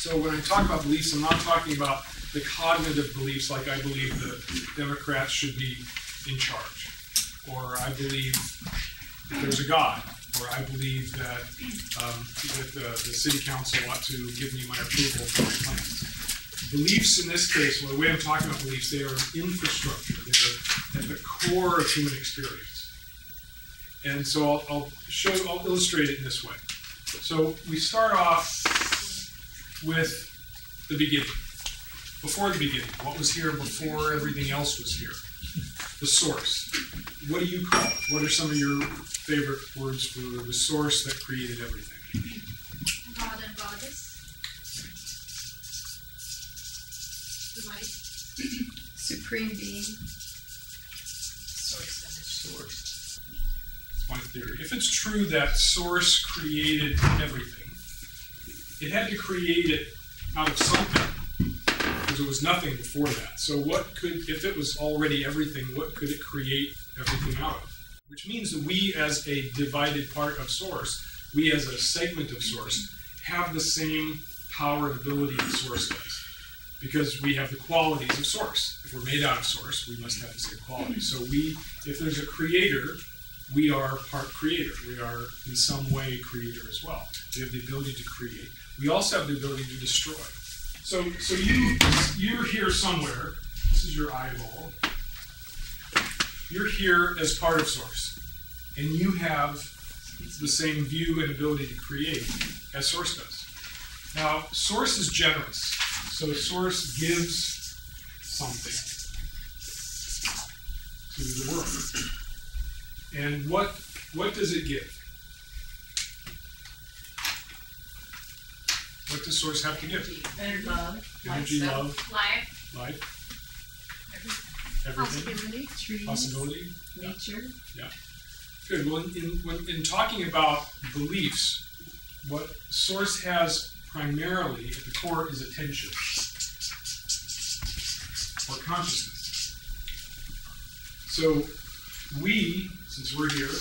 So when I talk about beliefs, I'm not talking about the cognitive beliefs like I believe the Democrats should be in charge, or I believe that there's a God, or I believe that the city council ought to give me my approval for my plans. Beliefs in this case, well, the way I'm talking about beliefs, they are infrastructure. They're at the core of human experience. And so I'll illustrate it in this way. So we start off with the beginning. Before the beginning, what was here before everything else was here? The source. What do you call it? What are some of your favorite words for the source that created everything? God and goddess. The light. Supreme being. Source. That's my theory. If it's true that source created everything, it had to create it out of something, because it was nothing before that. So what could, if it was already everything, what could it create everything out of? Which means that we as a divided part of source, we as a segment of source, have the same power and ability that source does. Because we have the qualities of source. If we're made out of source, we must have the same qualities. So if there's a creator, we are part creator. We are in some way creator as well. We have the ability to create. We also have the ability to destroy. So you're here somewhere. This is your eyeball. You're here as part of source. And you have the same view and ability to create as source does. Now, source is generous. So source gives something to the world. And what does it give? What does source have to give? And love. Energy, love, Life. Everything. Possibility. Trees. Possibility. Nature. Yeah. Good. Well, in talking about beliefs, what source has primarily at the core is attention or consciousness. So since we're here,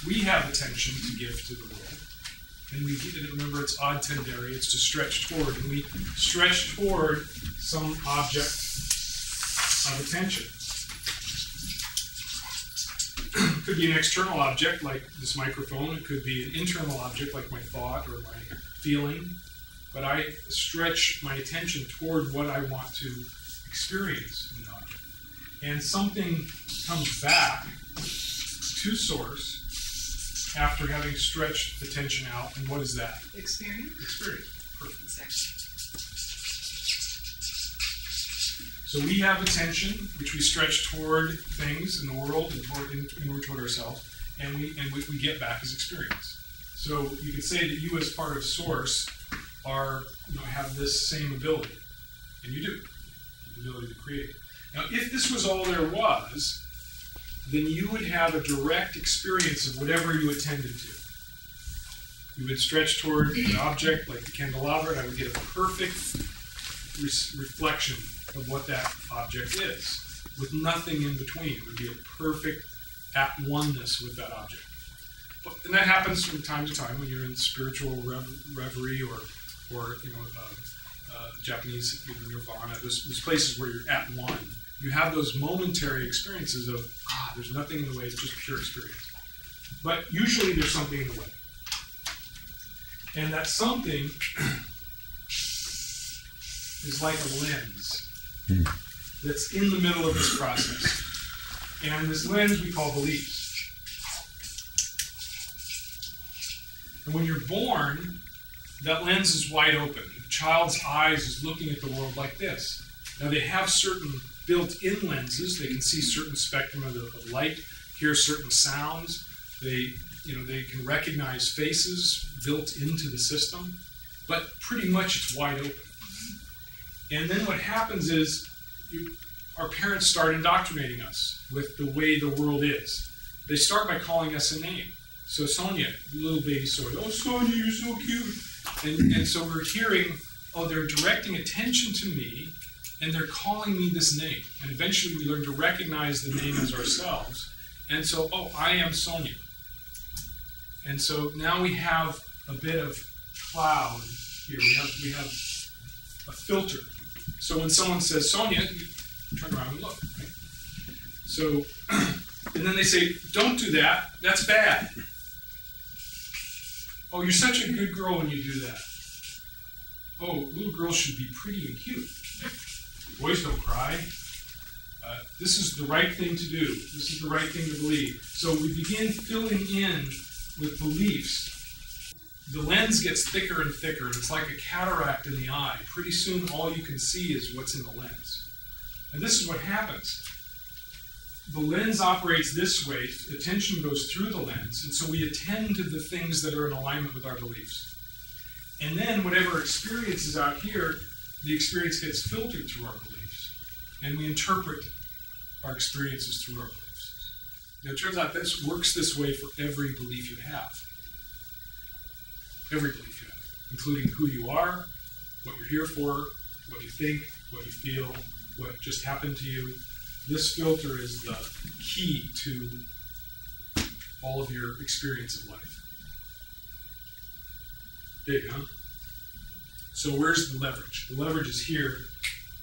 we have attention to give to the world. And remember, it's odd-tendere, it's to stretch toward. And we stretch toward some object of attention. It could be an external object like this microphone. It could be an internal object like my thought or my feeling. But I stretch my attention toward what I want to experience in the object. And something comes back to source after having stretched the tension out. And what is that? Experience. Experience. Perfect. Exactly. So we have attention, which we stretch toward things in the world and inward toward ourselves, and we get back as experience. So you could say that you, as part of source, have this same ability, and you do, the ability to create. Now, if this was all there was, then you would have a direct experience of whatever you attended to. You would stretch toward an object like the candelabra, and I would get a perfect reflection of what that object is, with nothing in between. It would be a perfect at-oneness with that object. And that happens from time to time when you're in spiritual reverie or Japanese nirvana. There's places where you're at one. You have those momentary experiences of, there's nothing in the way, it's just pure experience. But usually there's something in the way. And that something is like a lens that's in the middle of this process. And this lens we call beliefs. And when you're born, that lens is wide open. The child's eyes is looking at the world like this. Now they have certain built-in lenses. They can see certain spectrum of light, hear certain sounds. They can recognize faces built into the system. But pretty much it's wide open. And then what happens is our parents start indoctrinating us with the way the world is. They start by calling us a name. So Sonia, little baby Sonia, oh Sonia, you're so cute. And so we're hearing, they're directing attention to me, and they're calling me this name. And eventually we learn to recognize the name as ourselves. And so, I am Sonia. And so now we have a bit of cloud here. We have a filter. So when someone says, Sonia, you turn around and look. Right? So, and then they say, don't do that. That's bad. Oh, you're such a good girl when you do that. Oh, little girls should be pretty and cute. Boys don't cry. This is the right thing to do. This is the right thing to believe. So we begin filling in with beliefs. The lens gets thicker and thicker, and it's like a cataract in the eye. Pretty soon, all you can see is what's in the lens. And this is what happens. The lens operates this way. Attention goes through the lens, and so we attend to the things that are in alignment with our beliefs. And then whatever experience is out here, the experience gets filtered through our beliefs. And we interpret our experiences through our beliefs. Now, it turns out this works this way for every belief you have. Every belief you have, including who you are, what you're here for, what you think, what you feel, what just happened to you. This filter is the key to all of your experience of life. Big, huh? So where's the leverage? The leverage is here.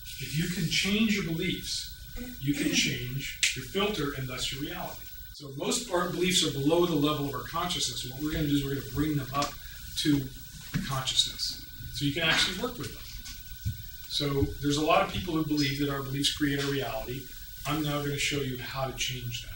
If you can change your beliefs, you can change your filter and thus your reality. So most of our beliefs are below the level of our consciousness. And what we're going to do is we're going to bring them up to consciousness. So you can actually work with them. So there's a lot of people who believe that our beliefs create our reality. I'm now going to show you how to change that.